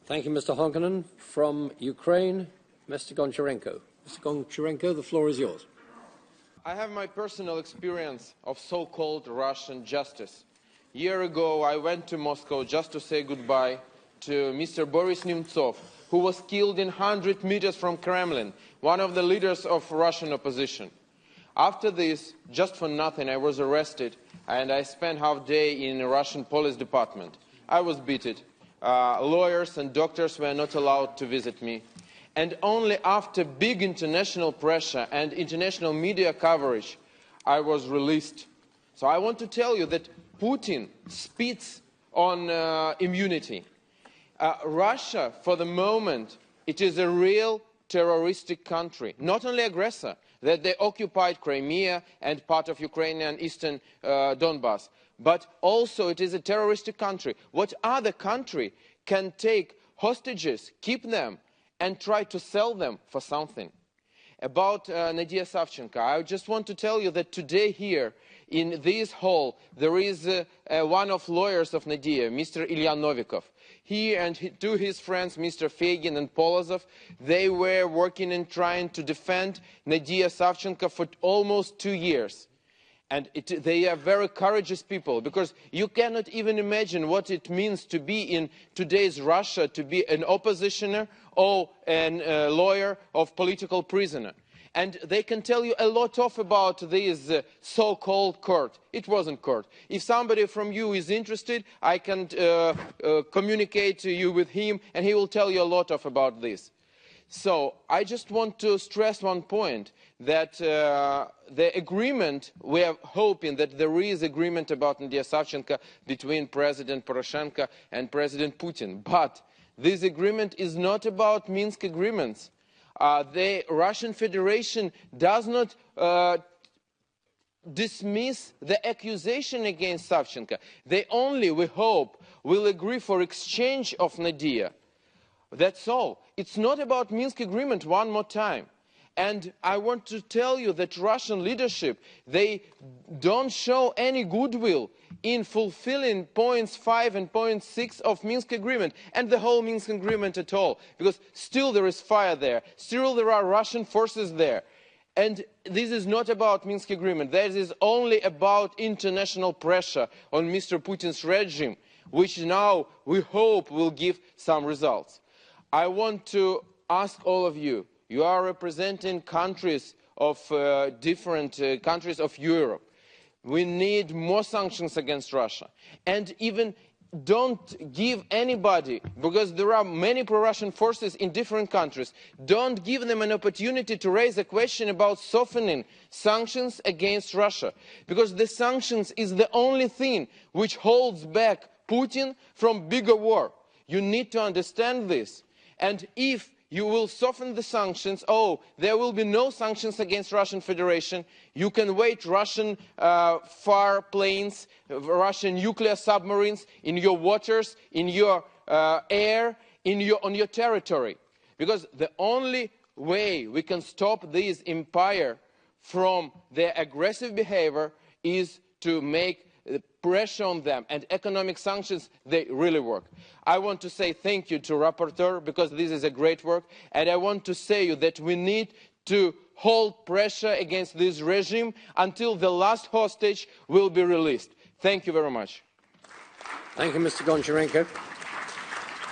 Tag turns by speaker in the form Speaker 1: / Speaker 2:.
Speaker 1: Thank you, Mr. Honkonen. From Ukraine, Mr. Gончаренко. Mr. Gончаренко, the floor is yours.
Speaker 2: I have my personal experience of so-called Russian justice. A year ago, I went to Moscow just to say goodbye to Mr. Boris Nemtsov, who was killed in 100 meters from Kremlin, one of the leaders of Russian opposition. After this, just for nothing, I was arrested and I spent half a day in a Russian police department. I was beaten. Lawyers and doctors were not allowed to visit me. And only after big international pressure and international media coverage, I was released. So I want to tell you that Putin spits on immunity. Russia, for the moment, it is a real terroristic country, not only aggressor, that they occupied Crimea and part of Ukraine and eastern Donbass, but also it is a terroristic country. What other country can take hostages, keep them, and try to sell them for something? About Nadia Savchenko, I just want to tell you that today here in this hall there is one of lawyers of Nadia, Mr. Ilya Novikov. He and two his friends, Mr. Fegin and Polozov, they were working and trying to defend Nadia Savchenko for almost 2 years. And they are very courageous people, because you cannot even imagine what it means to be in today's Russia, to be an oppositioner or a lawyer of political prisoner. And they can tell you a lot about this so-called court. It wasn't court. If somebody from you is interested, I can communicate to you with him, and he will tell you a lot about this. So I just want to stress one point, that the agreement, we are hoping that there is agreement about Nadia Savchenko between President Poroshenko and President Putin. But this agreement is not about Minsk agreements. The Russian Federation does not dismiss the accusation against Savchenko. They only, we hope, will agree for exchange of Nadia. That's all. It's not about Minsk agreement one more time. And I want to tell you that Russian leadership, they don't show any goodwill in fulfilling points 5 and point 6 of Minsk agreement and the whole Minsk agreement at all, because still there is fire there, still there are Russian forces there. And this is not about Minsk agreement. This is only about international pressure on Mr. Putin's regime, which now we hope will give some results. I want to ask all of you, you are representing countries of different countries of Europe. We need more sanctions against Russia. And even don't give anybody, because there are many pro-Russian forces in different countries, don't give them an opportunity to raise a question about softening sanctions against Russia. Because the sanctions is the only thing which holds back Putin from bigger war. You need to understand this. And if you will soften the sanctions, there will be no sanctions against Russian Federation, you can wait Russian far planes, Russian nuclear submarines in your waters, in your air, on your territory. Because the only way we can stop this empire from their aggressive behavior is to make pressure on them, and economic sanctions, they really work. I want to say thank you to rapporteur, because this is a great work, and I want to say that we need to hold pressure against this regime until the last hostage will be released. Thank you very much.
Speaker 1: Thank you, Mr. Gончаренко.